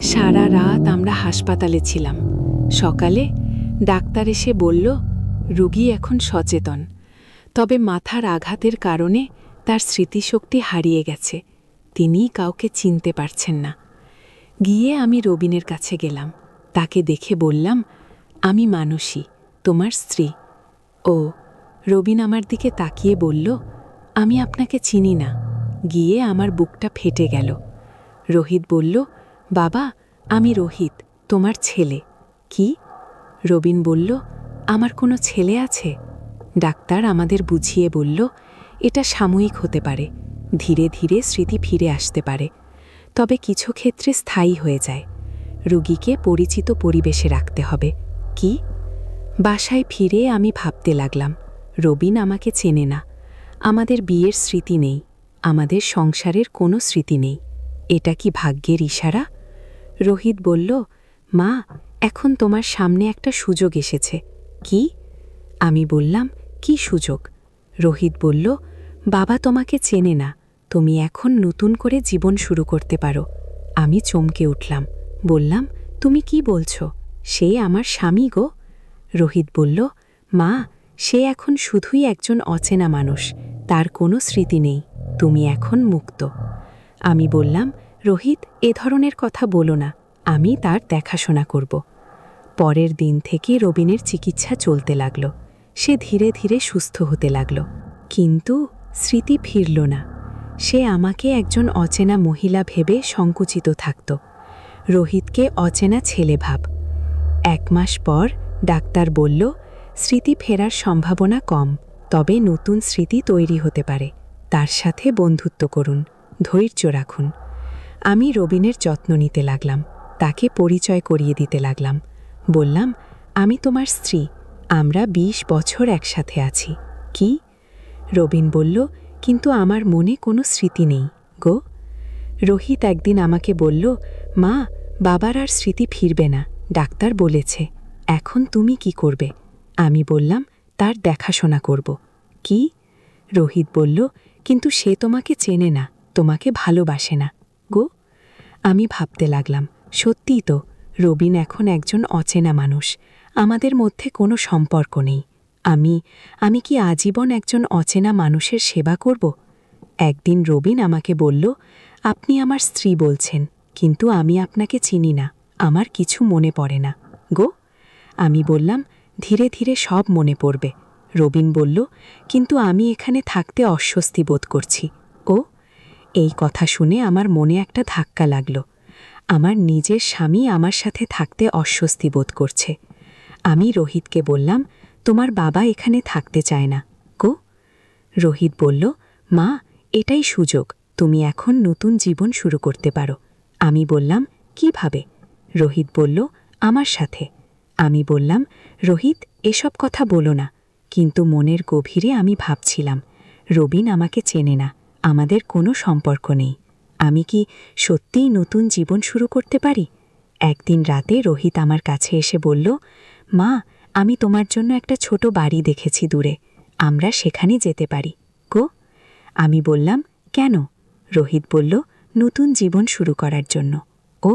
সারা রাত আমরা হাসপাতালে ছিলাম। সকালে ডাক্তার এসে বলল, রোগী এখন সচেতন, তবে মাথার আঘাতের কারণে তার স্মৃতিশক্তি হারিয়ে গেছে। তিনি কাউকে চিনতে পারছেন না। গিয়ে আমি রবিনের কাছে গেলাম। তাকে দেখে বললাম, আমি মানসী, তোমার স্ত্রী। ও রবিন আমার দিকে তাকিয়ে বলল, আমি আপনাকে চিনি না। গিয়ে আমার বুকটা ফেটে গেল। রোহিত বলল, বাবা, আমি রোহিত, তোমার ছেলে। কি? রবিন বলল, আমার কোনো ছেলে আছে? ডাক্তার আমাদের বুঝিয়ে বলল, এটা সাময়িক হতে পারে, ধীরে ধীরে স্মৃতি ফিরে আসতে পারে, তবে কিছু ক্ষেত্রে স্থায়ী হয়ে যায়। রোগীকে পরিচিত পরিবেশে রাখতে হবে। কি? বাসায় ফিরে আমি ভাবতে লাগলাম, রবিন আমাকে চেনে না, আমাদের বিয়ের স্মৃতি নেই, আমাদের সংসারের কোনো স্মৃতি নেই। এটা কি ভাগ্যের ইশারা? রোহিত বলল, মা, এখন তোমার সামনে একটা সুযোগ এসেছে। কি? আমি বললাম, কি সুযোগ? রোহিত বলল, বাবা তোমাকে চেনে না, তুমি এখন নতুন করে জীবন শুরু করতে পারো। আমি চমকে উঠলাম, বললাম, তুমি কি বলছো? সে আমার স্বামী গো। রোহিত বলল, মা, সে এখন শুধুই একজন অচেনা মানুষ, তার কোনো স্মৃতি নেই, তুমি এখন মুক্ত। আমি বললাম, রোহিত, এ ধরনের কথা বলো না, আমি তার দেখাশোনা করব। পরের দিন থেকে রবিনের চিকিৎসা চলতে লাগল। সে ধীরে ধীরে সুস্থ হতে লাগল, কিন্তু স্মৃতি ফিরল না। সে আমাকে একজন অচেনা মহিলা ভেবে সংকুচিত থাকত। রোহিতকে অচেনা ছেলে ভাব। 1 মাস পর ডাক্তার বলল, স্মৃতি ফেরার সম্ভাবনা কম, তবে নতুন স্মৃতি তৈরি হতে পারে। তার সাথে বন্ধুত্ব করুন, ধৈর্য রাখুন। আমি রবিনের যত্ন নিতে লাগলাম, তাকে পরিচয় করিয়ে দিতে লাগলাম। বললাম, আমি তোমার স্ত্রী, আমরা 20 বছর একসাথে আছি। কি? রবিন বলল, কিন্তু আমার মনে কোনো স্মৃতি নেই গো। রোহিত একদিন আমাকে বলল, মা, বাবার আর স্মৃতি ফিরবে না, ডাক্তার বলেছে। এখন তুমি কি করবে? আমি বললাম, তার দেখাশোনা করব। কি? রোহিত বলল, কিন্তু সে তোমাকে চেনে না, তোমাকে ভালোবাসে না গো। আমি ভাবতে লাগলাম, সত্যিই তো, রবিন এখন একজন অচেনা মানুষ, আমাদের মধ্যে কোনো সম্পর্ক নেই। আমি কি আজীবন একজন অচেনা মানুষের সেবা করব? একদিন রবিন আমাকে বলল, আপনি আমার স্ত্রী বলছেন, কিন্তু আমি আপনাকে চিনি না, আমার কিছু মনে পড়ে না গো। আমি বললাম, ধীরে ধীরে সব মনে পড়বে। রবিন বলল, কিন্তু আমি এখানে থাকতে অস্বস্তি বোধ করছি। ও, এই কথা শুনে আমার মনে একটা ধাক্কা লাগল। আমার নিজের স্বামী আমার সাথে থাকতে অস্বস্তি বোধ করছে। আমি রোহিতকে বললাম, তোমার বাবা এখানে থাকতে চায় না গো। রোহিত বলল, মা, এটাই সুযোগ, তুমি এখন নতুন জীবন শুরু করতে পারো। আমি বললাম, কিভাবে? রোহিত বলল, আমার সাথে। আমি বললাম, রোহিত, এসব কথা বলো না। কিন্তু মনের গভীরে আমি ভাবছিলাম, রবিন আমাকে চেনে না, আমাদের কোনো সম্পর্ক নেই। আমি কি সত্যিই নতুন জীবন শুরু করতে পারি? একদিন রাতে রোহিত আমার কাছে এসে বলল, মা, আমি তোমার জন্য একটা ছোট বাড়ি দেখেছি দূরে, আমরা সেখানে যেতে পারি গো। আমি বললাম, কেন? রোহিত বলল, নতুন জীবন শুরু করার জন্য। ও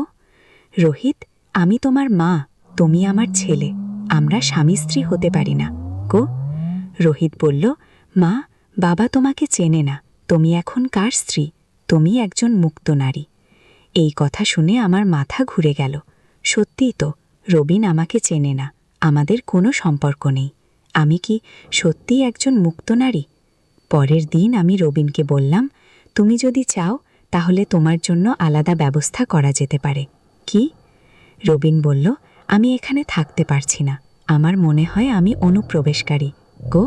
রোহিত, আমি তোমার মা, তুমি আমার ছেলে, আমরা স্বামী স্ত্রী হতে পারি না গো। রোহিত বলল, মা, বাবা তোমাকে চেনে না, তুমি এখন কার স্ত্রী? তুমি একজন মুক্ত নারী। এই কথা শুনে আমার মাথা ঘুরে গেল। সত্যিই তো, রবিন আমাকে চেনে না, আমাদের কোনো সম্পর্ক নেই। আমি কি সত্যিই একজন মুক্ত নারী? পরের দিন আমি রবিনকে বললাম, তুমি যদি চাও তাহলে তোমার জন্য আলাদা ব্যবস্থা করা যেতে পারে। কি? রবিন বলল, আমি এখানে থাকতে পারছি না, আমার মনে হয় আমি অনুপ্রবেশকারী গো।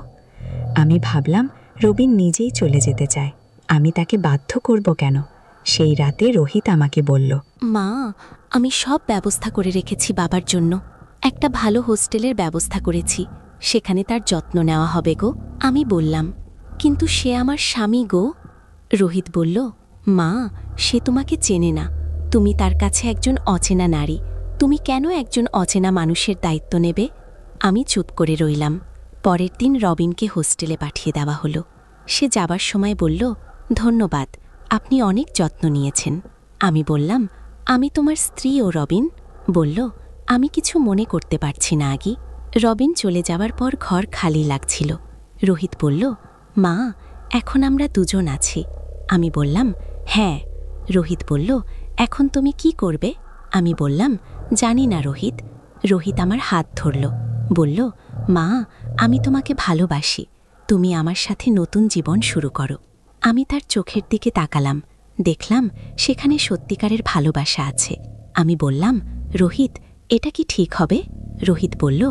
আমি ভাবলাম, রবিন নিজেই চলে যেতে চায়, আমি তাকে বাধ্য করব কেন? সেই রাতে রোহিত আমাকে বলল, মা, আমি সব ব্যবস্থা করে রেখেছি বাবার জন্য, একটা ভালো হোস্টেলের ব্যবস্থা করেছি, সেখানে তার যত্ন নেওয়া হবে গো। আমি বললাম, কিন্তু সে আমার স্বামী গো। রোহিত বলল, মা, সে তোমাকে চেনে না, তুমি তার কাছে একজন অচেনা নারী, তুমি কেন একজন অচেনা মানুষের দায়িত্ব নেবে? আমি চুপ করে রইলাম। পরের দিন রবিনকে হোস্টেলে পাঠিয়ে দেওয়া হলো। সে যাবার সময় বলল, ধন্যবাদ, আপনি অনেক যত্ন নিয়েছেন। আমি বললাম, আমি তোমার স্ত্রী ও রবিন বলল, আমি কিছু মনে করতে পারছি না আগি। রবিন চলে যাওয়ার পর ঘর খালি লাগছিল। রোহিত বলল, মা, এখন আমরা দুজন আছি। আমি বললাম, হ্যাঁ। রোহিত বলল, এখন তুমি কি করবে? আমি বললাম, জানি না রোহিত। রোহিত আমার হাত ধরল, বলল, মা, আমি তোমাকে ভালোবাসি। তুমি আমার সাথে নতুন জীবন শুরু করো। আমি তার চোখের দিকে তাকালাম, দেখলাম সেখানে সত্যিকারের ভালোবাসা আছে। আমি বললাম, রোহিত, এটা কি ঠিক হবে? রোহিত বলল,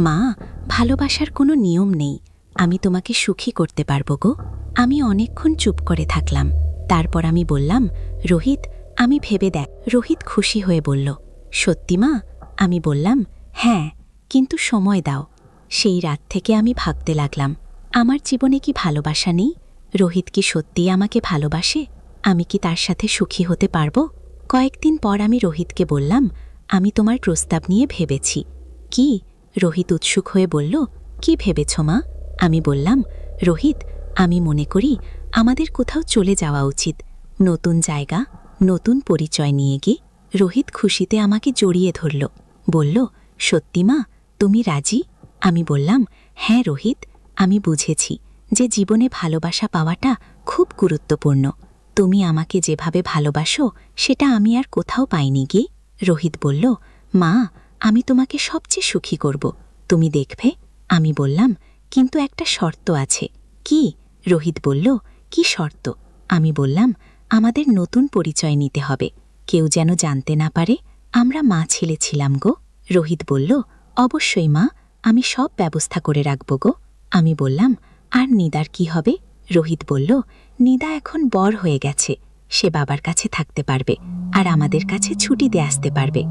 মা, ভালোবাসার কোনো নিয়ম নেই। আমি তোমাকে সুখী করতে পারবো গো। আমি অনেকক্ষণ চুপ করে থাকলাম। তারপর আমি বললাম, রোহিত, আমি ভেবে দেখ। রোহিত খুশি হয়ে বলল, সত্যি মা? আমি বললাম, হ্যাঁ, কিন্তু সময় দাও। সেই রাত থেকে আমি ভাবতে লাগলাম, আমার জীবনে কি ভালোবাসা নেই? রোহিত কি সত্যিই আমাকে ভালোবাসে? আমি কি তার সাথে সুখী হতে পারবো? কয়েকদিন পর আমি রোহিতকে বললাম, আমি তোমার প্রস্তাব নিয়ে ভেবেছি। কি? রোহিত উৎসুক হয়ে বলল, কি ভেবেছ মা? আমি বললাম, রোহিত, আমি মনে করি আমাদের কোথাও চলে যাওয়া উচিত। নতুন জায়গা, নতুন পরিচয় নিয়ে গিয়ে। রোহিত খুশিতে আমাকে জড়িয়ে ধরল, বলল, সত্যি মা, তুমি রাজি? আমি বললাম, হ্যাঁ রোহিত, আমি বুঝেছি যে জীবনে ভালোবাসা পাওয়াটা খুব গুরুত্বপূর্ণ। তুমি আমাকে যেভাবে ভালোবাসো সেটা আমি আর কোথাও পাইনি গি। রোহিত বলল, মা, আমি তোমাকে সবচেয়ে সুখী করব, তুমি দেখবে। আমি বললাম, কিন্তু একটা শর্ত আছে। কি? রোহিত বলল, কি শর্ত? আমি বললাম, আমাদের নতুন পরিচয় নিতে হবে। কেউ যেন জানতে না পারে আমরা মা ছেলে ছিলাম গো। রোহিত বলল, অবশ্যই মা, আমি সব ব্যবস্থা করে রাখব গো। আমি বললাম, আর নিদার কি হবে? রোহিত বলল, নিদা এখন বড় হয়ে গেছে, সে বাবার কাছে থাকতে পারবে আর আমাদের কাছে ছুটিতে আসতে পারবে।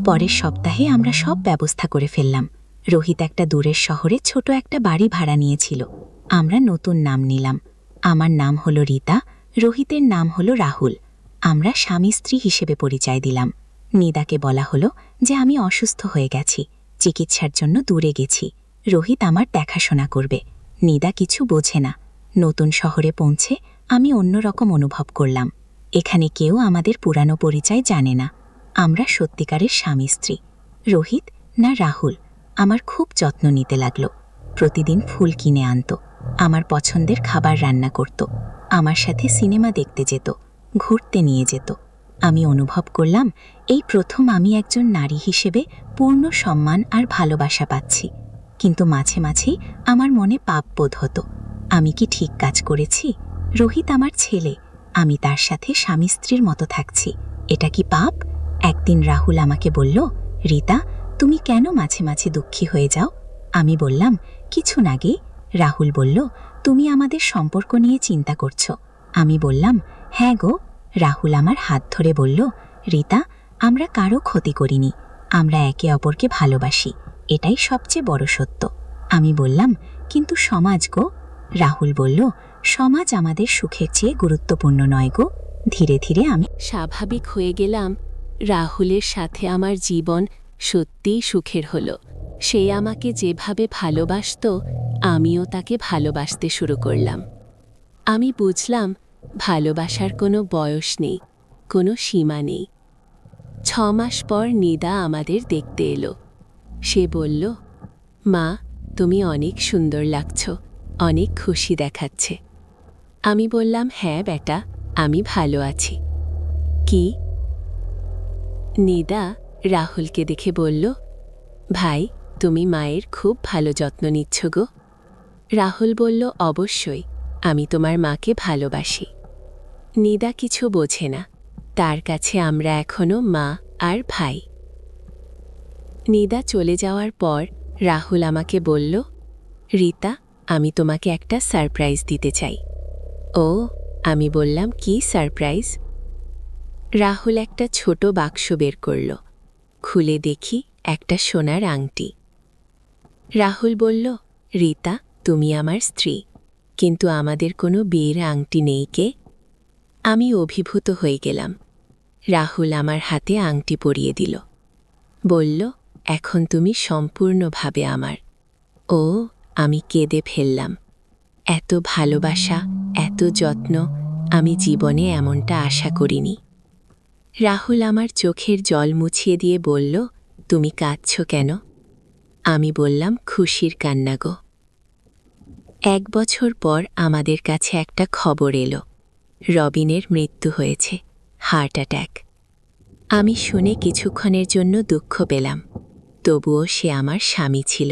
পরের সপ্তাহে আমরা সব ব্যবস্থা করে ফেললাম। রোহিত একটা দূরের শহরে ছোট একটা বাড়ি ভাড়া নিয়েছিল। আমরা নতুন নাম নিলাম। আমার নাম হলো রীতা, রোহিতের নাম হলো রাহুল। আমরা স্বামী স্ত্রী হিসেবে পরিচয় দিলাম। নিদাকে বলা হলো যে আমি অসুস্থ হয়ে গেছি, চিকিৎসার জন্য দূরে গেছি। রোহিত আমার দেখাশোনা করবে। নিদা কিছু বোঝে না। নতুন শহরে পৌঁছে আমি অন্যরকম অনুভব করলাম। এখানে কেউ আমাদের পুরানো পরিচয় জানে না। আমরা সত্যিকারের স্বামী স্ত্রী। রোহিত না রাহুল আমার খুব যত্ন নিতে লাগলো। প্রতিদিন ফুল কিনে আনত, আমার পছন্দের খাবার রান্না করত, আমার সাথে সিনেমা দেখতে যেত, ঘুরতে নিয়ে যেত। আমি অনুভব করলাম এই প্রথম আমি একজন নারী হিসেবে পূর্ণ সম্মান আর ভালোবাসা পাচ্ছি। কিন্তু মাঝে মাঝেই আমার মনে পাপ বোধ হতো। আমি কি ঠিক কাজ করেছি? রোহিত আমার ছেলে, আমি তার সাথে স্বামী স্ত্রীর মতো থাকছি, এটা কি পাপ? একদিন রাহুল আমাকে বলল, রীতা, তুমি কেন মাঝে মাঝে দুঃখী হয়ে যাও? আমি বললাম, কিছু না গে। রাহুল বলল, তুমি আমাদের সম্পর্ক নিয়ে চিন্তা করছো। আমি বললাম, হ্যাঁ গো। রাহুল আমার হাত ধরে বলল, রীতা, আমরা কারো ক্ষতি করিনি, আমরা একে অপরকে ভালোবাসি, এটাই সবচেয়ে বড় সত্য। আমি বললাম, কিন্তু সমাজ গো। রাহুল বলল, সমাজ আমাদের সুখের চেয়ে গুরুত্বপূর্ণ নয় গো। ধীরে ধীরে আমি স্বাভাবিক হয়ে গেলাম। রাহুলের সাথে আমার জীবন সত্যিই সুখের হলো। সে আমাকে যেভাবে ভালোবাসত আমিও তাকে ভালোবাসতে শুরু করলাম। আমি বুঝলাম ভালোবাসার কোনো বয়স নেই, কোনো সীমা নেই। 6 মাস পর নিদা আমাদের দেখতে এলো। সে বলল, মা, তুমি অনেক সুন্দর লাগছ, অনেক খুশি দেখাচ্ছে। আমি বললাম, হ্যাঁ বেটা, আমি ভালো আছি। কি? নিদা রাহুলকে দেখে বলল, ভাই, তুমি মায়ের খুব ভালো যত্ন নিচ্ছ গো। রাহুল বলল, অবশ্যই, আমি তোমার মাকে ভালোবাসি। নিদা কিছু বোঝে না, তার কাছে আমরা এখনো মা আর ভাই। নিদা চলে যাওয়ার পর রাহুল আমাকে বলল, রীতা, আমি তোমাকে একটা সারপ্রাইজ দিতে চাই। ও, আমি বললাম, কি সারপ্রাইজ? রাহুল একটা ছোট বাক্স বের করল। খুলে দেখি একটা সোনার আংটি। রাহুল বলল, রীতা, তুমি আমার স্ত্রী, কিন্তু আমাদের কোনো বিয়ের আংটি নেই কে? আমি অভিভূত হয়ে গেলাম। রাহুল আমার হাতে আংটি পরিয়ে দিল, বলল, এখন তুমি সম্পূর্ণভাবে আমার। ও, আমি কেঁদে ফেললাম। এত ভালোবাসা, এত যত্ন, আমি জীবনে এমনটা আশা করিনি। রাহুল আমার চোখের জল মুছিয়ে দিয়ে বলল, তুমি কাঁদছ কেন? আমি বললাম, খুশির কান্না গো। 1 বছর পর আমাদের কাছে একটা খবর এলো, রবিনের মৃত্যু হয়েছে, হার্ট অ্যাটাক। আমি শুনে কিছুক্ষণের জন্য দুঃখ পেলাম, তবুও সে আমার স্বামী ছিল।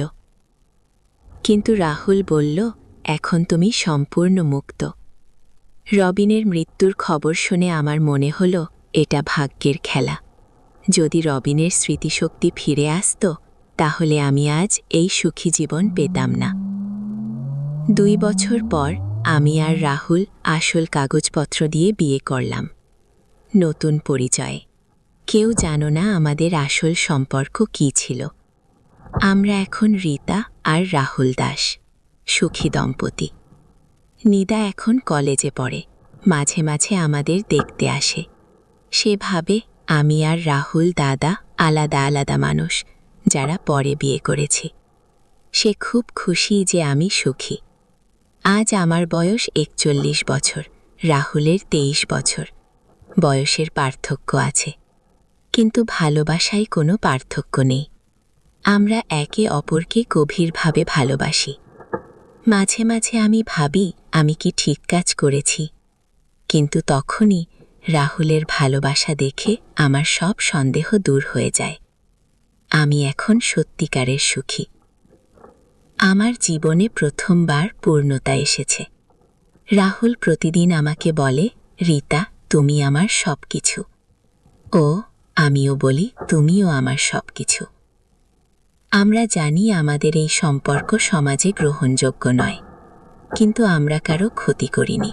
কিন্তু রাহুল বলল, এখন তুমি সম্পূর্ণ মুক্ত। রবিনের মৃত্যুর খবর শুনে আমার মনে হল এটা ভাগ্যের খেলা। যদি রবিনের স্মৃতিশক্তি ফিরে আসত, তাহলে আমি আজ এই সুখী জীবন পেতাম না। 2 বছর পর আমি আর রাহুল আসল কাগজপত্র দিয়ে বিয়ে করলাম। নতুন পরিচয়। কেউ জানো না আমাদের আসল সম্পর্ক কী ছিল। আমরা এখন রীতা আর রাহুল দাস, সুখী দম্পতি। নিদা এখন কলেজে পড়ে, মাঝে মাঝে আমাদের দেখতে আসে। সে ভাবে আমি আর রাহুল দাদা আলাদা আলাদা মানুষ, যারা পরে বিয়ে করেছি। সে খুব খুশি যে আমি সুখী। আজ আমার বয়স 41 বছর, রাহুলের 23 বছর। বয়সের পার্থক্য আছে, কিন্তু ভালোবাসায় কোনো পার্থক্য নেই। আমরা একে অপরকে গভীরভাবে ভালোবাসি। মাঝে মাঝে আমি ভাবি আমি কি ঠিক কাজ করেছি, কিন্তু তখনই রাহুলের ভালোবাসা দেখে আমার সব সন্দেহ দূর হয়ে যায়। আমি এখন সত্যিকারের সুখী। আমার জীবনে প্রথমবার পূর্ণতা এসেছে। রাহুল প্রতিদিন আমাকে বলে, রীতা তুমি আমার সব কিছু। ও আমিও বলি, তুমিও আমার সব কিছু। আমরা জানি আমাদের এই সম্পর্ক সমাজে গ্রহণযোগ্য নয়, কিন্তু আমরা কারো ক্ষতি করিনি।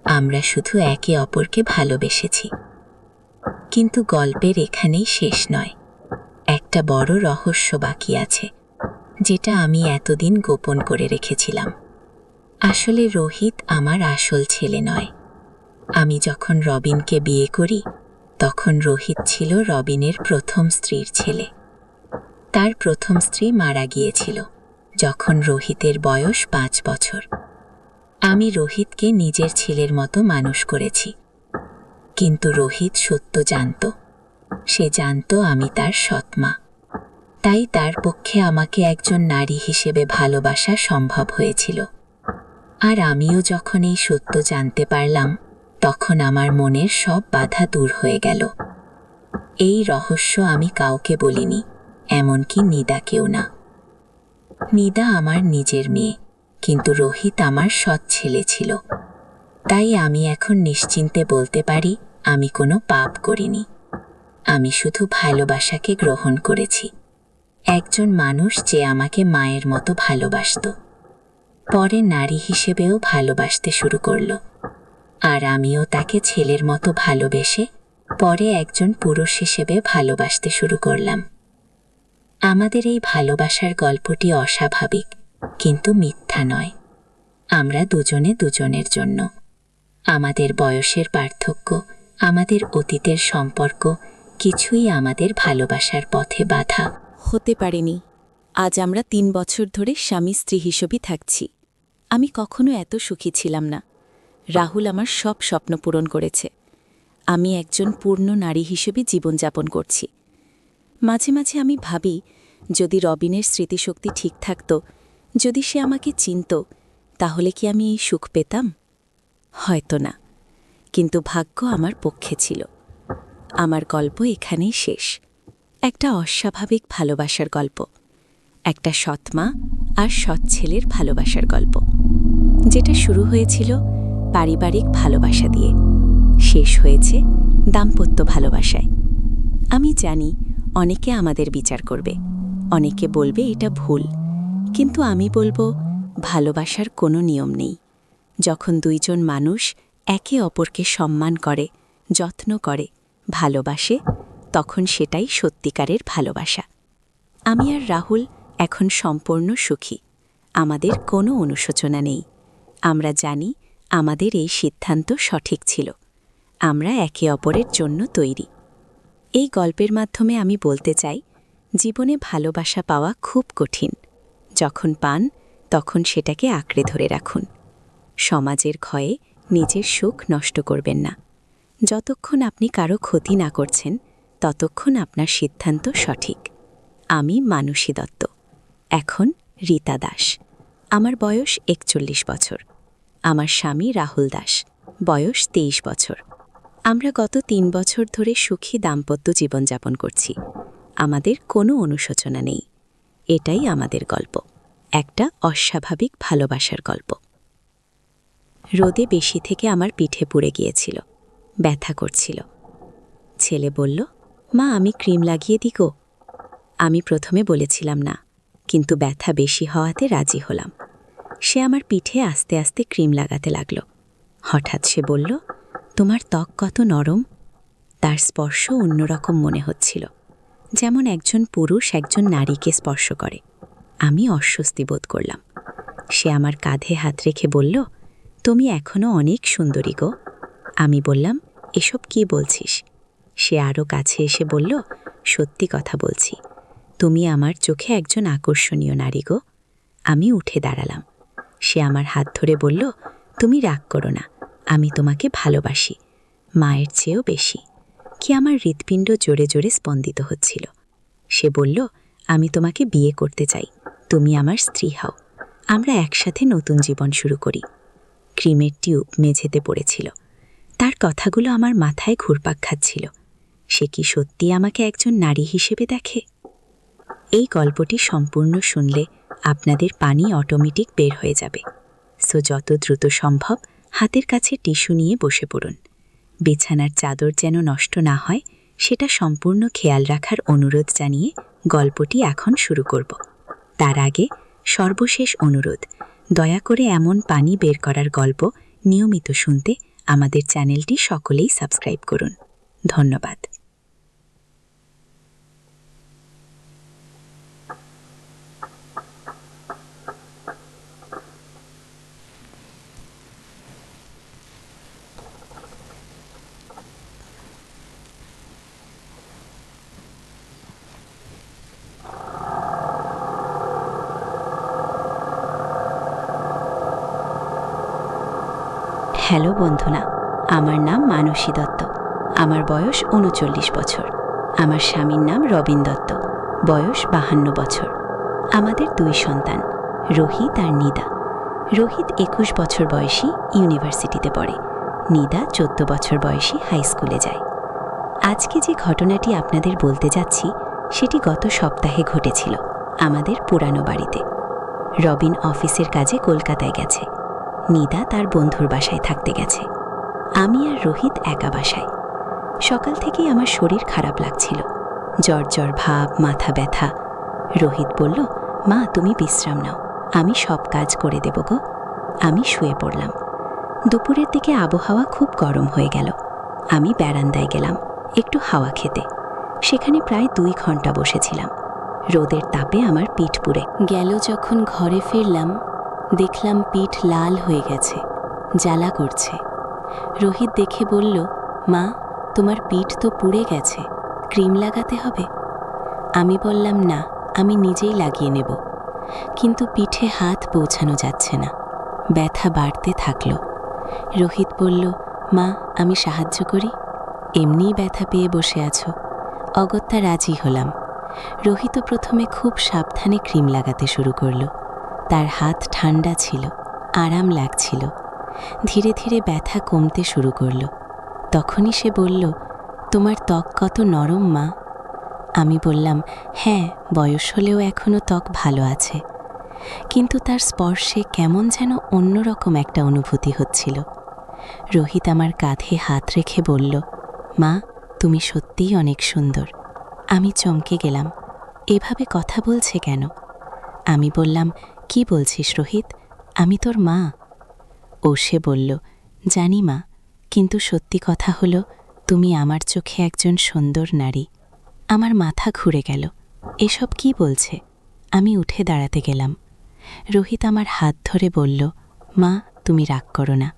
আমরা শুধু একে অপরকে ভালোবেসেছি। কিন্তু গল্পের এখানেই শেষ নয়। একটা বড় রহস্য বাকি আছে, যেটা আমি এতদিন গোপন করে রেখেছিলাম। আসলে রোহিত আমার আসল ছেলে নয়। আমি যখন রবিনকে বিয়ে করি, তখন রোহিত ছিল রবিনের প্রথম স্ত্রীর ছেলে। তার প্রথম স্ত্রী মারা গিয়েছিল যখন রোহিতের বয়স 5 বছর। আমি রোহিতকে নিজের ছেলের মতো মানুষ করেছি। কিন্তু রোহিত সত্য জানত। সে জানত আমি তার সৎমা। তাই তার পক্ষে আমাকে একজন নারী হিসেবে ভালোবাসা সম্ভব হয়েছিল। আর আমিও যখন এই সত্য জানতে পারলাম, তখন আমার মনের সব বাধা দূর হয়ে গেল। এই রহস্য আমি কাউকে বলিনি, এমনকি নিদাকেও না। নিদা আমার নিজের মেয়ে, কিন্তু রোহিত আমার সৎ ছেলে ছিল। তাই আমি এখন নিশ্চিন্তে বলতে পারি আমি কোনো পাপ করিনি। আমি শুধু ভালোবাসাকে গ্রহণ করেছি। একজন মানুষ যে আমাকে মায়ের মতো ভালোবাসত, পরে নারী হিসেবেও ভালোবাসতে শুরু করলো। আর আমিও তাকে ছেলের মতো ভালোবেসে পরে একজন পুরুষ হিসেবে ভালোবাসতে শুরু করলাম। আমাদের এই ভালোবাসার গল্পটি অস্বাভাবিক, কিন্তু মিথ্যা নয়। আমরা দুজনে দুজনের জন্য। আমাদের বয়সের পার্থক্য, আমাদের অতীতের সম্পর্ক, কিছুই আমাদের ভালোবাসার পথে বাধা হতে পারেনি। আজ আমরা 3 বছর ধরে স্বামী স্ত্রী হিসেবেই থাকছি। আমি কখনো এত সুখী ছিলাম না। রাহুল আমার সব স্বপ্ন পূরণ করেছে। আমি একজন পূর্ণ নারী হিসেবে জীবনযাপন করছি। মাঝে মাঝে আমি ভাবি, যদি রবিনের স্মৃতিশক্তি ঠিক থাকত, যদি সে আমাকে চিনত, তাহলে কি আমি এই সুখ পেতাম? হয়তো না। কিন্তু ভাগ্য আমার পক্ষে ছিল। আমার গল্প এখানেই শেষ। একটা অস্বাভাবিক ভালোবাসার গল্প, একটা সৎমা আর সৎ ছেলের ভালোবাসার গল্প, যেটা শুরু হয়েছিল পারিবারিক ভালোবাসা দিয়ে, শেষ হয়েছে দাম্পত্য ভালোবাসায়। আমি জানি অনেকে আমাদের বিচার করবে, অনেকে বলবে এটা ভুল, কিন্তু আমি বলবো ভালোবাসার কোনো নিয়ম নেই। যখন দুইজন মানুষ একে অপরকে সম্মান করে, যত্ন করে, ভালোবাসে, তখন সেটাই সত্যিকারের ভালোবাসা। আমি আর রাহুল এখন সম্পূর্ণ সুখী। আমাদের কোনো অনুশোচনা নেই। আমরা জানি আমাদের এই সিদ্ধান্ত সঠিক ছিল। আমরা একে অপরের জন্য তৈরি। এই গল্পের মাধ্যমে আমি বলতে চাই, জীবনে ভালোবাসা পাওয়া খুব কঠিন। যখন পান, তখন সেটাকে আঁকড়ে ধরে রাখুন। সমাজের ক্ষয়ে নিজের সুখ নষ্ট করবেন না। যতক্ষণ আপনি কারো ক্ষতি না করছেন ততক্ষণ আপনার সিদ্ধান্ত সঠিক। আমি মানসী দত্ত, এখন রীতা দাস। আমার বয়স ৪১ বছর। আমার স্বামী রাহুল দাস, বয়স ২৩ বছর। আমরা গত ৩ বছর ধরে সুখী দাম্পত্য জীবনযাপন করছি। আমাদের কোনো অনুশোচনা নেই। এটাই আমাদের গল্প, একটা অস্বাভাবিক ভালোবাসার গল্প। রোদে বেশি থেকে আমার পিঠে পুড়ে গিয়েছিল, ব্যথা করছিল। ছেলে বলল, মা আমি ক্রিম লাগিয়ে দিগো। আমি প্রথমে বলেছিলাম না, কিন্তু ব্যথা বেশি হওয়াতে রাজি হলাম। সে আমার পিঠে আস্তে আস্তে ক্রিম লাগাতে লাগল। হঠাৎ সে বলল, তোমার ত্বক কত নরম। তার স্পর্শ অন্যরকম মনে হচ্ছিল, যেমন একজন পুরুষ একজন নারীকে স্পর্শ করে। আমি অস্বস্তি বোধ করলাম। সে আমার কাঁধে হাত রেখে বলল, তুমি এখনও অনেক সুন্দরী গো। আমি বললাম, এসব কি বলছিস? সে আরও কাছে এসে বলল, সত্যি কথা বলছি, তুমি আমার চোখে একজন আকর্ষণীয় নারী গো। আমি উঠে দাঁড়ালাম। সে আমার হাত ধরে বলল, তুমি রাগ করো না, আমি তোমাকে ভালোবাসি, মায়ের চেয়েও বেশি। কি আমার হৃৎপিণ্ড জোরে জোরে স্পন্দিত হচ্ছিল। সে বলল, আমি তোমাকে বিয়ে করতে চাই, তুমি আমার স্ত্রী হও, আমরা একসাথে নতুন জীবন শুরু করি। ক্রিমের টিউব মেঝেতে পড়েছিল। তার কথাগুলো আমার মাথায় ঘুরপাক খাচ্ছিল। সে কি সত্যি আমাকে একজন নারী হিসেবে দেখে? এই গল্পটি সম্পূর্ণ শুনলে আপনাদের পানি অটোমেটিক বের হয়ে যাবে। সো যত দ্রুত সম্ভব হাতের কাছে টিস্যু নিয়ে বসে পড়ুন। বিছানার চাদর যেন নষ্ট না হয় সেটা সম্পূর্ণ খেয়াল রাখার অনুরোধ জানিয়ে গল্পটি এখন শুরু করব। তার আগে সর্বশেষ অনুরোধ, দয়া করে এমন পানি বের করার গল্প নিয়মিত শুনতে আমাদের চ্যানেলটি সকলেই সাবস্ক্রাইব করুন। ধন্যবাদ। হ্যালো বন্ধুরা, আমার নাম মানসী দত্ত। আমার বয়স ৩৯ বছর। আমার স্বামীর নাম রবিন দত্ত, বয়স ৫২ বছর। আমাদের ২ সন্তান, রোহিত আর নিদা। রোহিত ২১ বছর বয়সী, ইউনিভার্সিটিতে পড়ে। নিদা ১৪ বছর বয়সী, হাই স্কুলে যায়। আজকে যে ঘটনাটি আপনাদের বলতে যাচ্ছি সেটি গত সপ্তাহে ঘটেছিল আমাদের পুরানো বাড়িতে। রবিন অফিসের কাজে কলকাতায় গেছে, নিদা তার বন্ধুর বাসায় থাকতে গেছে। আমি আর রোহিত একা বাসায়। সকাল থেকেই আমার শরীর খারাপ লাগছিল, জ্বর জ্বর ভাব, মাথা ব্যথা। রোহিত বলল, মা তুমি বিশ্রাম নাও, আমি সব কাজ করে দেব গো। আমি শুয়ে পড়লাম। দুপুরের দিকে আবহাওয়া খুব গরম হয়ে গেল। আমি বারান্দায় গেলাম একটু হাওয়া খেতে। সেখানে প্রায় ২ ঘন্টা বসেছিলাম। রোদের তাপে আমার পিঠ পুড়ে গেল। যখন ঘরে ফিরলাম দেখলাম পিঠ লাল হয়ে গেছে, জ্বালা করছে। রোহিত দেখে বলল, মা তোমার পিঠ তো পুড়ে গেছে, ক্রিম লাগাতে হবে। আমি বললাম, না আমি নিজেই লাগিয়ে নেব। কিন্তু পিঠে হাত পৌঁছানো যাচ্ছে না, ব্যথা বাড়তে থাকলো। রোহিত বলল, মা আমি সাহায্য করি, এমনিই ব্যথা পেয়ে বসে আছো। অগত্যা রাজি হলাম। রোহিত প্রথমে খুব সাবধানে ক্রিম লাগাতে শুরু করল। তার হাত ঠান্ডা ছিল, আরাম লাগছিল। ধীরে ধীরে ব্যথা কমতে শুরু করল। তখনই সে বলল, তোমার ত্বক কত নরম মা। আমি বললাম, হ্যাঁ বয়স হলেও এখনও ত্বক ভালো আছে। কিন্তু তার স্পর্শে কেমন যেন অন্যরকম একটা অনুভূতি হচ্ছিল। রোহিত আমার কাঁধে হাত রেখে বলল, মা তুমি সত্যিই অনেক সুন্দর। আমি চমকে গেলাম, এভাবে কথা বলছে কেন? আমি বললাম, কি বলছিস রোহিত, আমি তোর মা। ও সে বলল, জানি মা, কিন্তু সত্যি কথা হলো তুমি আমার চোখে একজন সুন্দর নারী। আমার মাথা ঘুরে গেল, এসব কি বলছে? আমি উঠে দাঁড়াতে গেলাম। রোহিত আমার হাত ধরে বলল, মা তুমি রাগ করো না,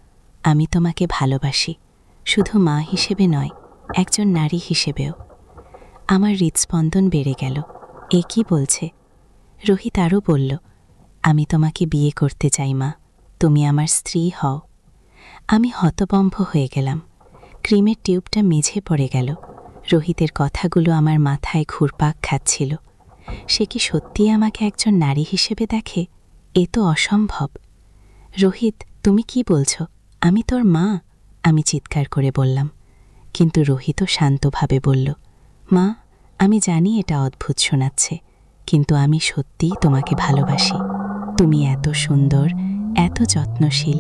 আমি তোমাকে ভালোবাসি, শুধু মা হিসেবে নয়, একজন নারী হিসেবেও। আমার হৃৎস্পন্দন বেড়ে গেল, এ কি বলছে? রোহিত আরও বলল, আমি তোমাকে বিয়ে করতে চাই মা, তুমি আমার স্ত্রী হও। আমি হতবম্ব হয়ে গেলাম। ক্রিমের টিউবটা মেঝে পড়ে গেল। রোহিতের কথাগুলো আমার মাথায় ঘুরপাক খাচ্ছিল। সে কি সত্যিই আমাকে একজন নারী হিসেবে দেখে? এ তো অসম্ভব। রোহিত, তুমি কি বলছ? আমি তোর মা, আমি চিৎকার করে বললাম। কিন্তু রোহিতও শান্তভাবে বলল, মা, আমি জানি এটা অদ্ভুত শোনাচ্ছে, কিন্তু আমি সত্যিই তোমাকে ভালোবাসি। তুমি এত সুন্দর, এত যত্নশীল।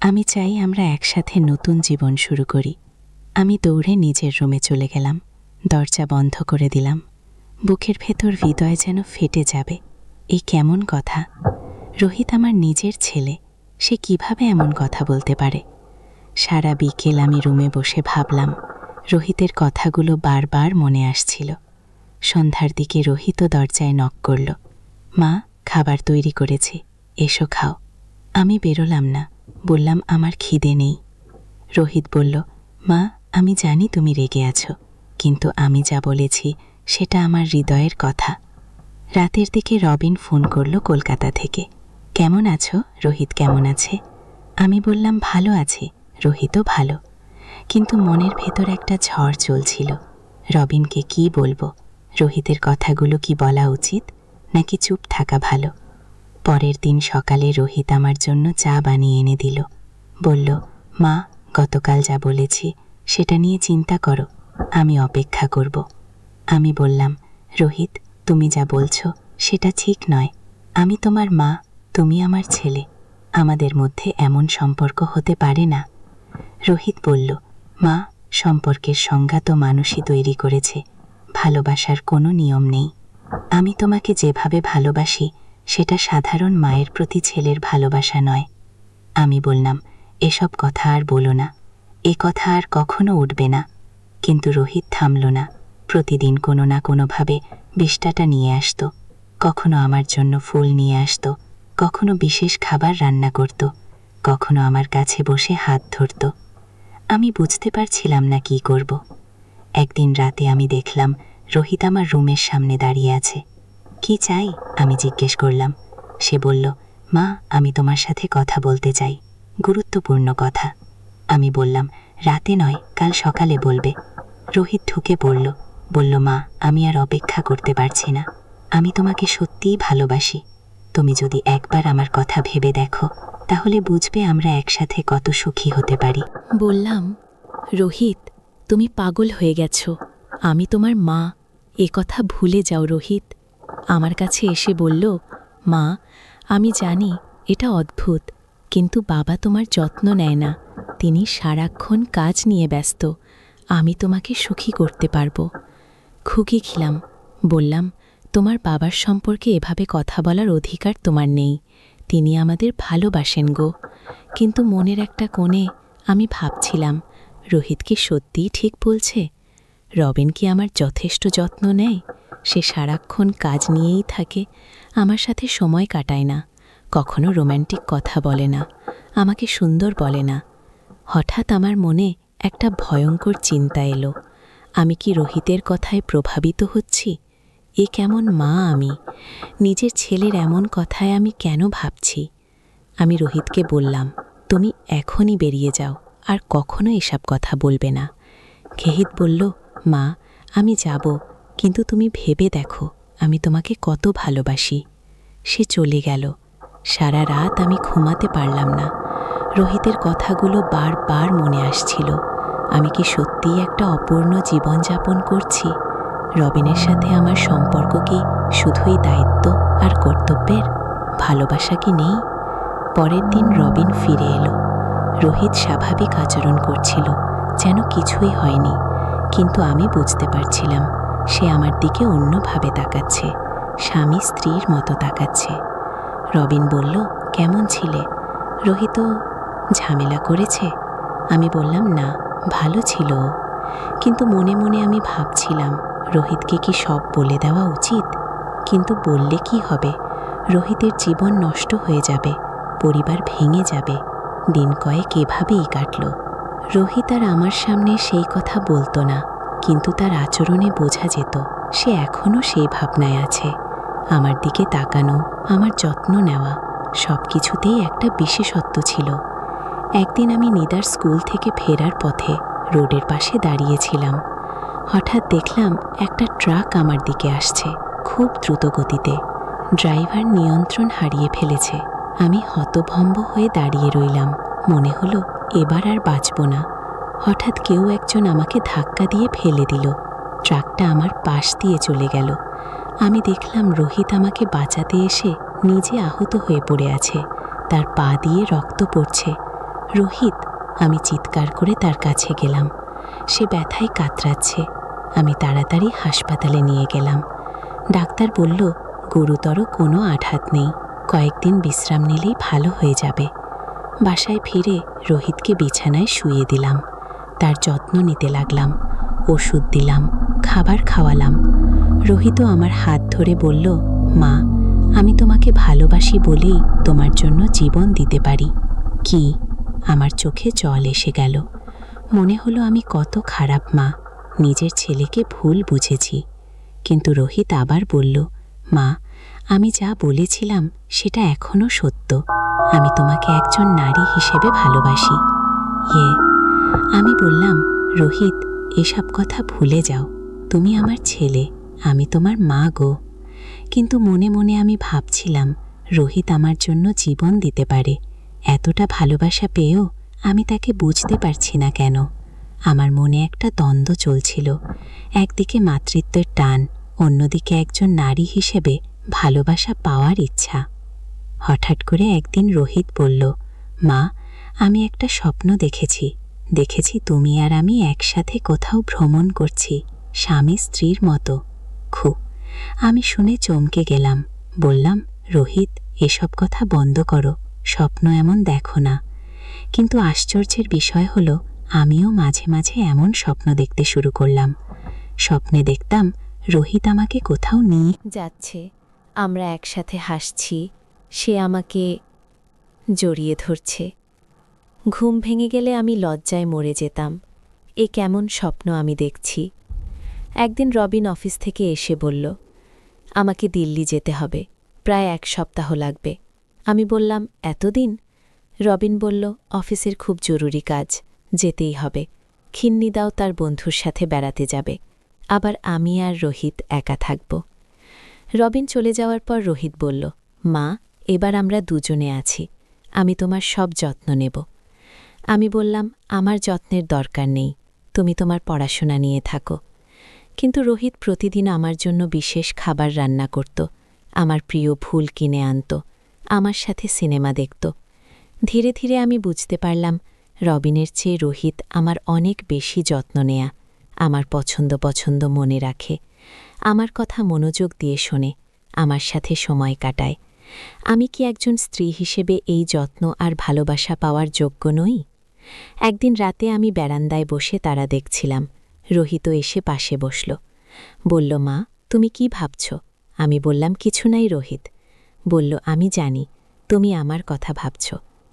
আমি চাই আমরা একসাথে নতুন জীবন শুরু করি। আমি দৌড়ে নিজের রুমে চলে গেলাম, দরজা বন্ধ করে দিলাম। বুকের ভেতর হৃদয় যেন ফেটে যাবে। এই কেমন কথা? রোহিত আমার নিজের ছেলে, সে কিভাবে এমন কথা বলতে পারে? সারা বিকেল আমি রুমে বসে ভাবলাম। রোহিতের কথাগুলো বারবার মনে আসছিল। সন্ধ্যার দিকে রোহিতও দরজায় নক করল। মা, খাবার তৈরি করেছি, এসো খাও। আমি বেরোলাম না, বললাম আমার খিদে নেই। রোহিত বলল, মা, আমি জানি তুমি রেগে আছো, কিন্তু আমি যা বলেছি সেটা আমার হৃদয়ের কথা। রাতের দিকে রবিন ফোন করল কলকাতা থেকে। কেমন আছো? রোহিত কেমন আছে? আমি বললাম ভালো আছি, রোহিতও ভালো। কিন্তু মনের ভেতর একটা ঝড় চলছিল। রবিনকে কি বলবো? রোহিতের কথাগুলো কি বলা উচিত, নাকি চুপ থাকা ভালো? পরের দিন সকালে রোহিত আমার জন্য চা বানিয়ে এনে দিল। বলল, মা, গতকাল যা বলেছি সেটা নিয়ে চিন্তা করো, আমি অপেক্ষা করব। আমি বললাম, রোহিত, তুমি যা বলছো সেটা ঠিক নয়। আমি তোমার মা, তুমি আমার ছেলে। আমাদের মধ্যে এমন সম্পর্ক হতে পারে না। রোহিত বলল, মা, সম্পর্কের সংজ্ঞা তো মানুষই তৈরি করেছে, ভালোবাসার কোনো নিয়ম নেই। আমি তোমাকে যেভাবে ভালোবাসি সেটা সাধারণ মায়ের প্রতি ছেলের ভালোবাসা নয়। আমি বললাম, এসব কথা আর বলো না, এ কথা আর কখনো উঠবে না। কিন্তু রোহিত থামল না। প্রতিদিন কোনো না কোনোভাবে বিষ্ঠাটা নিয়ে আসতো। কখনো আমার জন্য ফুল নিয়ে আসতো, কখনো বিশেষ খাবার রান্না করত, কখনো আমার কাছে বসে হাত ধরত। আমি বুঝতে পারছিলাম না কি করব। একদিন রাতে আমি দেখলাম রোহিত আমার রুমের সামনে দাঁড়িয়ে আছে। কি চাই? আমি জিজ্ঞেস করলাম। সে বলল, মা, আমি তোমার সাথে কথা বলতে চাই, গুরুত্বপূর্ণ কথা। আমি বললাম, রাতে নয়, কাল সকালে বলবে। রোহিত ঢুকে পড়ল, বলল, মা, আমি আর অপেক্ষা করতে পারছি না। আমি তোমাকে সত্যিই ভালোবাসি। তুমি যদি একবার আমার কথা ভেবে দেখো, তাহলে বুঝবে আমরা একসাথে কত সুখী হতে পারি। বললাম, রোহিত, তুমি পাগল হয়ে গেছো। আমি তোমার মা, এ কথা ভুলে যাও রোহিত। আমার কাছে এসে বলল, মা, আমি জানি এটা অদ্ভুত, কিন্তু বাবা তোমার যত্ন নেয় না, তিনি সারাক্ষণ কাজ নিয়ে ব্যস্ত। আমি তোমাকে সুখী করতে পারবো। খুকি খিলাম, বললাম, তোমার বাবার সম্পর্কে এভাবে কথা বলার অধিকার তোমার নেই। তিনি আমাদের ভালোবাসেন গো। কিন্তু মনের একটা কোণে আমি ভাবছিলাম, রোহিত কি সত্যিই ঠিক বলছে? রবিন কি আমার যথেষ্ট যত্ন নেয়? সে সারাক্ষণ কাজ নিয়েই থাকে, আমার সাথে সময় কাটায় না, কখনো রোম্যান্টিক কথা বলে না, আমাকে সুন্দর বলে না। হঠাৎ আমার মনে একটা ভয়ঙ্কর চিন্তা এলো। আমি কি রোহিতের কথায় প্রভাবিত হচ্ছি? এ কেমন মা আমি! নিজের ছেলের এমন কথায় আমি কেন ভাবছি? আমি রোহিতকে বললাম, তুমি এখনই বেরিয়ে যাও, আর কখনো এসব কথা বলবে না। খেহিত বলল, মা, আমি যাব, কিন্তু তুমি ভেবে দেখো আমি তোমাকে কত ভালোবাসি। সে চলে গেল। সারা রাত আমি ঘুমাতে পারলাম না। রোহিতের কথাগুলো বারবার মনে আসছিল। আমি কি সত্যিই একটা অপূর্ণ জীবনযাপন করছি? রবিনের সাথে আমার সম্পর্ক কি শুধুই দায়িত্ব আর কর্তব্যের? ভালোবাসা কি নেই? পরের দিন রবিন ফিরে এলো। রোহিত স্বাভাবিক আচরণ করছিল, যেন কিছুই হয়নি, কিন্তু আমি বুঝতে পারছিলাম সে আমার দিকে অন্যভাবে তাকাচ্ছে, স্বামী স্ত্রীর মতো তাকাচ্ছে। রবিন বলল, কেমন ছিলে? রোহিত ঝামেলা করেছে? আমি বললাম, না, ভালো ছিল ও। কিন্তু মনে মনে আমি ভাবছিলাম, রোহিতকে কি সব বলে দেওয়া উচিত? কিন্তু বললে কি হবে? রোহিতের জীবন নষ্ট হয়ে যাবে, পরিবার ভেঙে যাবে। দিন কয়েক এভাবেই কাটল। রোহিত আর আমার সামনে সেই কথা বলতো না, কিন্তু তার আচরণে বোঝা যেত সে এখনও সেই ভাবনায় আছে। আমার দিকে তাকানো, আমার যত্ন নেওয়া, সব কিছুতেই একটা বিশেষত্ব ছিল। একদিন আমি নিদার স্কুল থেকে ফেরার পথে রোডের পাশে দাঁড়িয়েছিলাম। হঠাৎ দেখলাম একটা ট্রাক আমার দিকে আসছে, খুব দ্রুত গতিতে। ড্রাইভার নিয়ন্ত্রণ হারিয়ে ফেলেছে। আমি হতভম্ব হয়ে দাঁড়িয়ে রইলাম। মনে হলো এবার আর বাঁচব না। হঠাৎ কেউ একজন আমাকে ধাক্কা দিয়ে ফেলে দিল। ট্রাকটা আমার পাশ দিয়ে চলে গেল। আমি দেখলাম রোহিত আমাকে বাঁচাতে এসে নিজে আহত হয়ে পড়ে আছে, তার পা দিয়ে রক্ত পড়ছে। রোহিত, আমি চিৎকার করে তার কাছে গেলাম। সে ব্যথায় কাতরাচ্ছে। আমি তাড়াতাড়ি হাসপাতালে নিয়ে গেলাম। ডাক্তার বলল গুরুতর কোনো আঘাত নেই, কয়েকদিন বিশ্রাম নিলেই ভালো হয়ে যাবে। বাসায় ফিরে রোহিতকে বিছানায় শুইয়ে দিলাম। তার যত্ন নিতে লাগলাম, ওষুধ দিলাম, খাবার খাওয়ালাম। রোহিতও আমার হাত ধরে বলল, মা, আমি তোমাকে ভালোবাসি বলেই তোমার জন্য জীবন দিতে পারি। কি? আমার চোখে জল এসে গেল। মনে হলো আমি কত খারাপ মা, নিজের ছেলেকে ভুল বুঝেছি। কিন্তু রোহিত আবার বলল, মা, আমি যা বলেছিলাম সেটা এখনও সত্য। আমি তোমাকে একজন নারী হিসেবে ভালোবাসি। আমি বললাম, রোহিত, এসব কথা ভুলে যাও। তুমি আমার ছেলে, আমি তোমার মা গো। কিন্তু মনে মনে আমি ভাবছিলাম রোহিত আমার জন্য জীবন দিতে পারে। এতটা ভালোবাসা পেয়েও আমি তাকে বুঝতে পারছি না কেন। আমার মনে একটা দ্বন্দ্ব চলছিল। একদিকে মাতৃত্বের টান, অন্যদিকে একজন নারী হিসেবে ভালোবাসা পাওয়ার ইচ্ছা। হঠাৎ করে একদিন রোহিত বলল, মা, আমি একটা স্বপ্ন দেখেছি তুমি আর আমি একসাথে কোথাও ভ্রমণ করছি, স্বামী স্ত্রীর মতো। আমি শুনে চমকে গেলাম। বললাম, রোহিত, এসব কথা বন্ধ করো, স্বপ্ন এমন দেখো না। কিন্তু আশ্চর্যের বিষয় হলো আমিও মাঝে মাঝে এমন স্বপ্ন দেখতে শুরু করলাম। স্বপ্নে দেখতাম রোহিত আমাকে কোথাও নিয়ে যাচ্ছে, আমরা একসাথে হাসছি, সে আমাকে জড়িয়ে ধরছে। ঘুম ভেঙে গেলে আমি লজ্জায় মরে যেতাম। এ কেমন স্বপ্ন আমি দেখছি। একদিন রবিন অফিস থেকে এসে বলল, আমাকে দিল্লি যেতে হবে, প্রায় 1 সপ্তাহ লাগবে। আমি বললাম, এতদিন? রবিন বলল, অফিসের খুব জরুরি কাজ, যেতেই হবে। খিন্নিদাও তার বন্ধুর সাথে বেড়াতে যাবে, আবার আমি আর রোহিত একা থাকব। রবিন চলে যাওয়ার পর রোহিত বলল, মা, এবার আমরা দুজনে আছি, আমি তোমার সব যত্ন নেব। আমি বললাম, আমার যত্নের দরকার নেই, তুমি তোমার পড়াশোনা নিয়ে থাকো। কিন্তু রোহিত প্রতিদিন আমার জন্য বিশেষ খাবার রান্না করত, আমার প্রিয় ফুল কিনে আনত, আমার সাথে সিনেমা দেখত। ধীরে ধীরে আমি বুঝতে পারলাম রবিনের চেয়ে রোহিত আমার অনেক বেশি যত্ন নেয়া, আমার পছন্দ মনে রাখে, আমার কথা মনোযোগ দিয়ে শোনে, আমার সাথে সময় কাটায়। আমি কি একজন স্ত্রী হিসেবে এই যত্ন আর ভালোবাসা পাওয়ার যোগ্য নই? একদিন রাতে আমি বারান্দায় বসে তারা দেখছিলাম। রোহিত এসে পাশে বসল। বলল, মা, তুমি কি ভাবছ? আমি বললাম, কিছু নাই রোহিত। বলল, আমি জানি তুমি আমার কথা ভাবছ,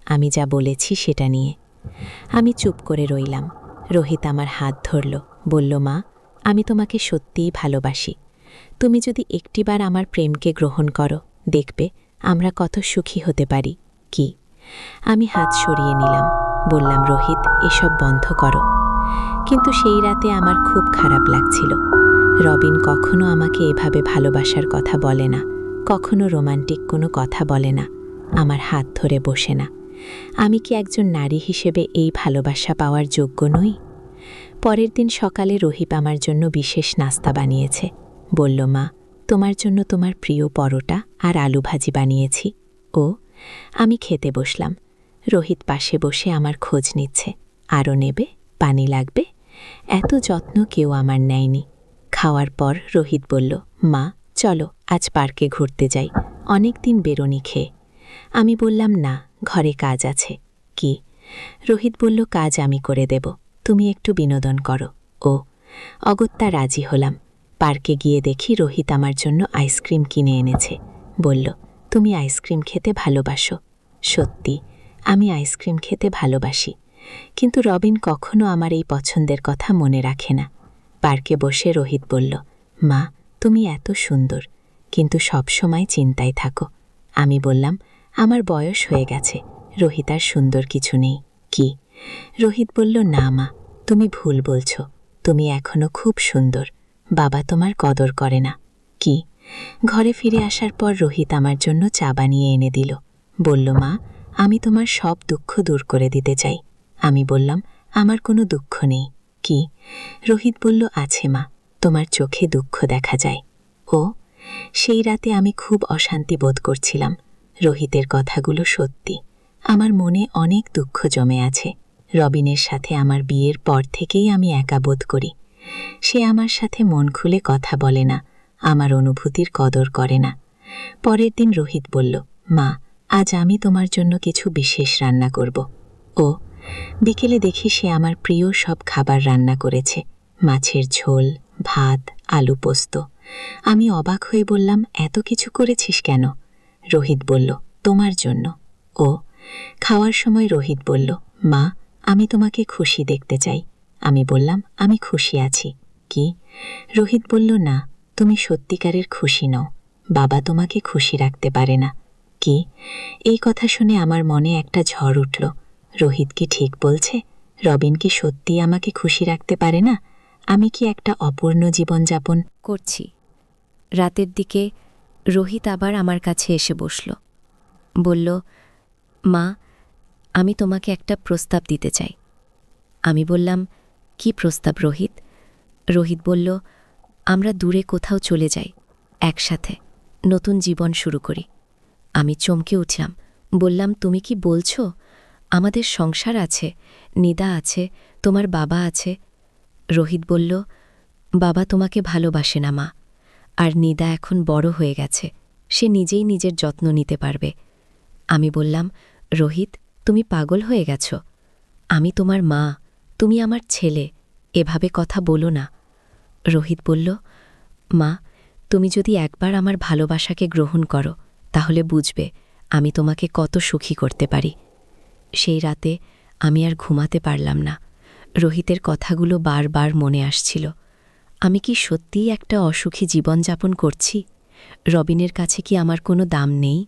আমি যা বলেছি সেটা নিয়ে। আমি চুপ করে রইলাম। রোহিত আমার হাত ধরল, বলল, মা, আমি তোমাকে সত্যিই ভালোবাসি। তুমি যদি একটিবার আমার প্রেমকে গ্রহণ করো, দেখবে আমরা কত সুখী হতে পারি। কি? আমি হাত সরিয়ে নিলাম। বললাম, রোহিত, এসব বন্ধ করো। কিন্তু সেই রাতে আমার খুব খারাপ লাগছিল। রবিন কখনো আমাকে এভাবে ভালোবাসার কথা বলে না, কখনো রোমান্টিক কোনো কথা বলে না, আমার হাত ধরে বসে না। আমি কি একজন নারী হিসেবে এই ভালোবাসা পাওয়ার যোগ্য নই? পরের দিন সকালে রোহিত আমার জন্য বিশেষ নাস্তা বানিয়েছে। বলল, মা, তোমার জন্য তোমার প্রিয় পরোটা আর আলু ভাজি বানিয়েছি। আমি খেতে বসলাম। রোহিত পাশে বসে আমার খোঁজ নিচ্ছে, আরও নেবে, পানি লাগবে। এত যত্ন কেউ আমার নেয়নি। খাওয়ার পর রোহিত বলল, মা, চলো আজ পার্কে ঘুরতে যাই, অনেক দিন বেরোনি খেয়ে। আমি বললাম, না, ঘরে কাজ আছে। কি? রোহিত বলল, কাজ আমি করে দেব, তুমি একটু বিনোদন করো। অগত্যা রাজি হলাম। পার্কে গিয়ে দেখি রোহিত আমার জন্য আইসক্রিম কিনে এনেছে। বলল, তুমি আইসক্রিম খেতে ভালোবাসো। সত্যি, আমি আইসক্রিম খেতে ভালোবাসি, কিন্তু রবিন কখনো আমার এই পছন্দের কথা মনে রাখে না। পার্কে বসে রোহিত বলল, মা, তুমি এত সুন্দর, কিন্তু সব সময় চিন্তায় থাকো। আমি বললাম, আমার বয়স হয়ে গেছে, রোহিত আর সুন্দর কিছু নেই। কি? রোহিত বলল, না মা, তুমি ভুল বলছো, তুমি এখনো খুব সুন্দর, বাবা তোমার কদর করে না। কি? ঘরে ফিরে আসার পর রোহিত আমার জন্য চা বানিয়ে এনে দিল। বলল, মা, আমি তোমার সব দুঃখ দূর করে দিতে চাই। আমি বললাম, আমার কোনো দুঃখ নেই। কি? রোহিত বলল, আছে মা, তোমার চোখে দুঃখ দেখা যায়। ও, সেই রাতে আমি খুব অশান্তি বোধ করছিলাম। রোহিতের কথাগুলো সত্যি। আমার মনে অনেক দুঃখ জমে আছে। রবিনের সাথে আমার বিয়ের পর থেকেই আমি একা বোধ করি। সে আমার সাথে মন খুলে কথা বলে না, আমার অনুভূতির কদর করে না। পরের দিন রোহিত বলল, মা, আজ আমি তোমার জন্য কিছু বিশেষ রান্না করব। ও, বিকেলে দেখি সে আমার প্রিয় সব খাবার রান্না করেছে, মাছের ঝোল, ভাত, আলু পোস্ত। আমি অবাক হয়ে বললাম, এত কিছু করেছিস কেন? রোহিত বলল, তোমার জন্য। ও, খাওয়ার সময় রোহিত বলল, মা, আমি তোমাকে খুশি দেখতে চাই। আমি বললাম, আমি খুশি আছি। কি? রোহিত বলল, না, তুমি সত্যিকারের খুশি নও, বাবা তোমাকে খুশি রাখতে পারে না। কি? এই কথা শুনে আমার মনে একটা ঝড় উঠল। রোহিত কি ঠিক বলছে? রবিন কি সত্যি আমাকে খুশি রাখতে পারে না? আমি কি একটা অপূর্ণ জীবনযাপন করছি? রাতের দিকে রোহিত আবার আমার কাছে এসে বসল। বলল, মা, আমি তোমাকে একটা প্রস্তাব দিতে চাই। আমি বললাম, কি প্রস্তাব রোহিত? রোহিত বলল, আমরা দূরে কোথাও চলে যাই, একসাথে নতুন জীবন শুরু করি। আমি চমকে উঠলাম। বললাম, তুমি কি বলছো? আমাদের সংসার আছে, নিদা আছে, তোমার বাবা আছে। রোহিত বলল, বাবা তোমাকে ভালোবাসে না মা, আর নিদা এখন বড় হয়ে গেছে, সে নিজেই নিজের যত্ন নিতে পারবে। আমি বললাম, রোহিত, তুমি পাগল হয়ে গেছ। আমি তোমার মা, তুমি আমার ছেলে, এভাবে কথা বলো না। রোহিত বলল, মা, তুমি যদি একবার আমার ভালোবাসাকে গ্রহণ করো, তাহলে বুঝবে আমি তোমাকে কত সুখী করতে পারি। সেই রাতে আমি আর ঘুমাতে পারলাম না। রোহিতের কথাগুলো বারবার মনে আসছিল। আমি কি সত্যিই একটা অসুখী জীবনযাপন করছি? রবিনের কাছে কি আমার কোনো দাম নেই?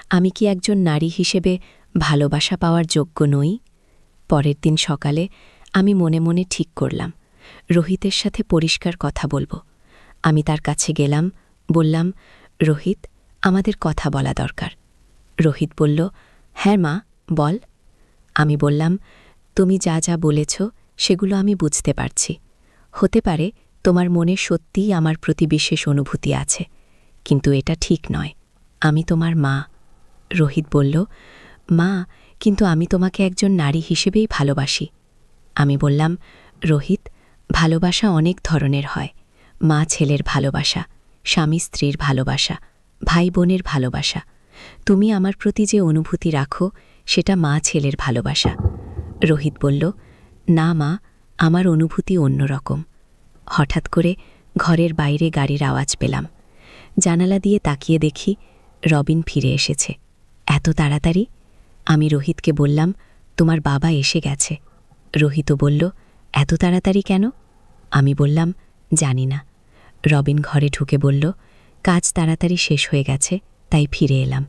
আমি কি একজন নারী হিসেবে ভালোবাসা পাওয়ার যোগ্য নই? পরের দিন সকালে আমি মনে মনে ঠিক করলাম, রোহিতের সাথে পরিষ্কার কথা বলবো। আমি তার কাছে গেলাম, বললাম, রোহিত, আমাদের কথা বলা দরকার। রোহিত বলল, হ্যাঁ মা, বল। আমি বললাম, তুমি যা যা বলেছ সেগুলো আমি বুঝতে পারছি। হতে পারে তোমার মনে সত্যিই আমার প্রতি বিশেষ অনুভূতি আছে, কিন্তু এটা ঠিক নয়। আমি তোমার মা। রোহিত বলল, মা, কিন্তু আমি তোমাকে একজন নারী হিসেবেই ভালোবাসি। আমি বললাম, রোহিত, ভালোবাসা অনেক ধরনের হয়। মা ছেলের ভালোবাসা, স্বামী স্ত্রীর ভালোবাসা, ভাই বোনের ভালোবাসা। তুমি আমার প্রতি যে অনুভূতি রাখো সেটা মা ছেলের ভালোবাসা। রোহিত বলল, না মা, আমার অনুভূতি অন্যরকম। হঠাৎ করে ঘরের বাইরে গাড়ির আওয়াজ পেলাম। জানালা দিয়ে তাকিয়ে দেখি রবিন ফিরে এসেছে। এত তাড়াতাড়ি? আমি রোহিতকে বললাম, তোমার বাবা এসে গেছে। রোহিতও বলল, এত তাড়াতাড়ি কেন? আমি বললাম, জানি না। রবিন ঘরে ঢুকে বলল, কাজ তাড়াতাড়ি শেষ হয়ে গেছে, তাই ফিরে এলাম।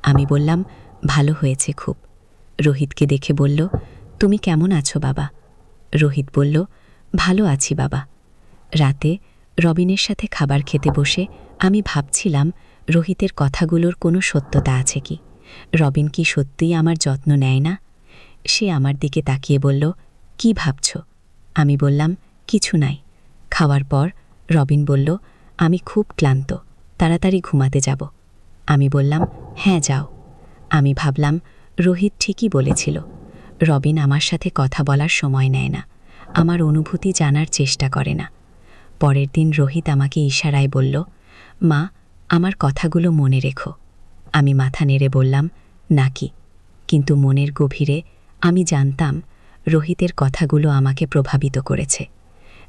আমি বললাম, ভালো হয়েছে খুব। রোহিতকে দেখে বলল, তুমি কেমন আছো বাবা? রোহিত বলল, ভালো আছি বাবা। রাতে রবিনের সাথে খাবার খেতে বসে আমি ভাবছিলাম, রোহিতের কথাগুলোর কোনো সত্যতা আছে কি? রবিন কি সত্যিই আমার যত্ন নেয় না? সে আমার দিকে তাকিয়ে বলল, কি ভাবছ? আমি বললাম, কিছু নাই। খাওয়ার পর রবিন বলল, আমি খুব ক্লান্ত, তাড়াতাড়ি ঘুমাতে যাব। আমি বললাম, হ্যাঁ যাও। আমি ভাবলাম, রোহিত ঠিকই বলেছিল। রবিন আমার সাথে কথা বলার সময় নেয় না, আমার অনুভূতি জানার চেষ্টা করে না। পরের দিন রোহিত আমাকে ইশারায় বলল, মা, আমার কথাগুলো মনে রেখো। আমি মাথা নেড়ে বললাম, নাকি। কিন্তু মনের গভীরে আমি জানতাম রোহিতের কথাগুলো আমাকে প্রভাবিত করেছে।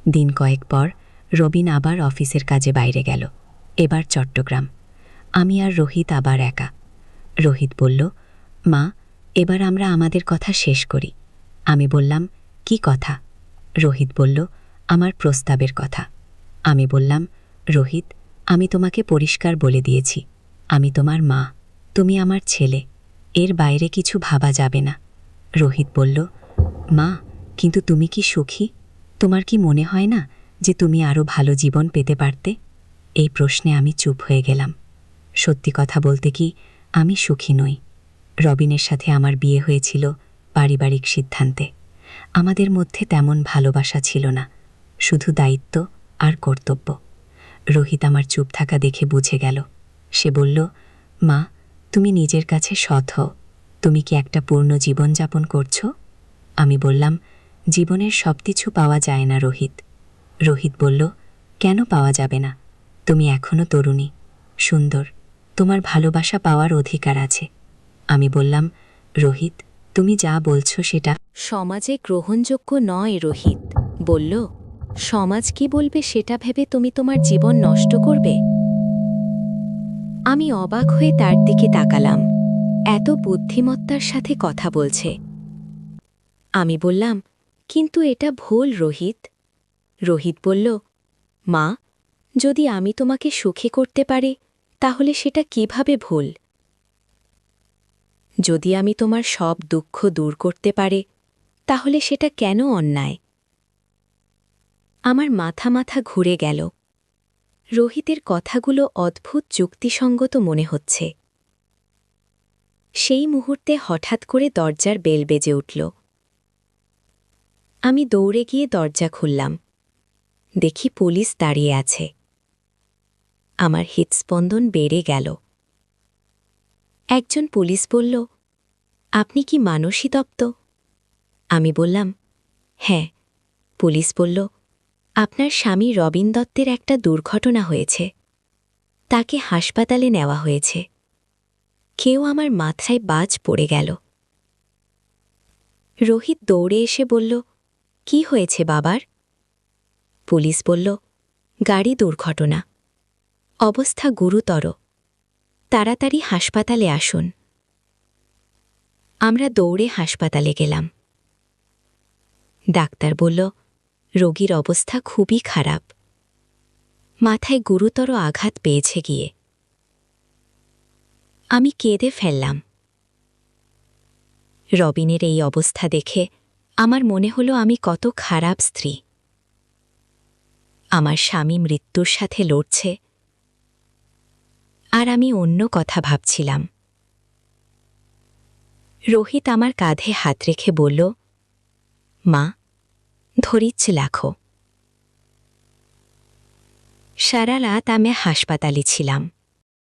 দিন কয়েক পর রবিন আবার অফিসের কাজে বাইরে গেল, এবার চট্টগ্রাম। আমি আর রোহিত আবার একা। রোহিত বলল, মা, এবার আমরা আমাদের কথা শেষ করি। আমি বললাম, কি কথা? রোহিত বলল, আমার প্রস্তাবের কথা। আমি বললাম, রোহিত, আমি তোমাকে পরিষ্কার বলে দিয়েছি, আমি তোমার মা, তুমি আমার ছেলে, এর বাইরে কিছু ভাবা যাবে না। রোহিত বলল, মা, কিন্তু তুমি কি সুখী? তোমার কি মনে হয় না যে তুমি আরও ভালো জীবন পেতে পারতে? এই প্রশ্নে আমি চুপ হয়ে গেলাম। সত্যি কথা বলতে কি, আমি সুখী নই। রবিনের সাথে আমার বিয়ে হয়েছিল পারিবারিক সিদ্ধান্তে। আমাদের মধ্যে তেমন ভালোবাসা ছিল না, শুধু দায়িত্ব আর কর্তব্য। রোহিত আমার চুপ থাকা দেখে বুঝে গেল। সে বলল, মা, তুমি নিজের কাছে সৎ হও। তুমি কি একটা পূর্ণ জীবন যাপন করছো? আমি বললাম, জীবনের সব কিছু পাওয়া যায় না রোহিত। রোহিত বলল, কেন পাওয়া যাবে না? তুমি এখনও তরুণী, সুন্দর, তোমার ভালোবাসা পাওয়ার অধিকার আছে। আমি বললাম, রোহিত, তুমি যা বলছো সেটা সমাজে গ্রহণযোগ্য নয়। রোহিত বলল, সমাজ কি বলবে সেটা ভেবে তুমি তোমার জীবন নষ্ট করবে? আমি অবাক হয়ে তার দিকে তাকালাম। এত বুদ্ধিমত্তার সাথে কথা বলছে। আমি বললাম, কিন্তু এটা ভুল রোহিত। রোহিত বলল, মা, যদি আমি তোমাকে সুখী করতে পারি তাহলে সেটা কিভাবে ভুল? যদি আমি তোমার সব দুঃখ দূর করতে পারি তাহলে সেটা কেন অন্যায়? আমার মাথা মাথা ঘুরে গেল। রোহিতের কথাগুলো অদ্ভুত যুক্তিসঙ্গত মনে হচ্ছে। সেই মুহূর্তে হঠাৎ করে দরজার বেল বেজে উঠল। আমি দৌড়ে গিয়ে দরজা খুললাম। দেখি পুলিশ দাঁড়িয়ে আছে। আমার হৃৎস্পন্দন বেড়ে গেল। একজন পুলিশ বলল, আপনি কি মানসী দত্ত? আমি বললাম, হ্যাঁ। পুলিশ বলল, আপনার স্বামী রবিন দত্তের একটা দুর্ঘটনা হয়েছে। তাকে হাসপাতালে নেওয়া হয়েছে। কেউ আমার মাথায় বাজ পড়ে গেল। রোহিত দৌড়ে এসে বলল, কি হয়েছে বাবার? পুলিশ বলল, গাড়ি দুর্ঘটনা, অবস্থা গুরুতর, তাড়াতাড়ি হাসপাতালে আসুন। আমরা দৌড়ে হাসপাতালে গেলাম। ডাক্তার বলল, রোগীর অবস্থা খুবই খারাপ, মাথায় গুরুতর আঘাত পেয়েছে গিয়ে। আমি কেঁদে ফেললাম। রবিনের এই অবস্থা দেখে আমার মনে হলো আমি কত খারাপ স্ত্রী। আমার স্বামী মৃত্যুর সাথে লড়ছে, আর আমি অন্য কথা ভাবছিলাম। রোহিত আমার কাঁধে হাত রেখে বলল, মা, ধরিচ লাখো। সারা রাত আমি হাসপাতালে ছিলাম।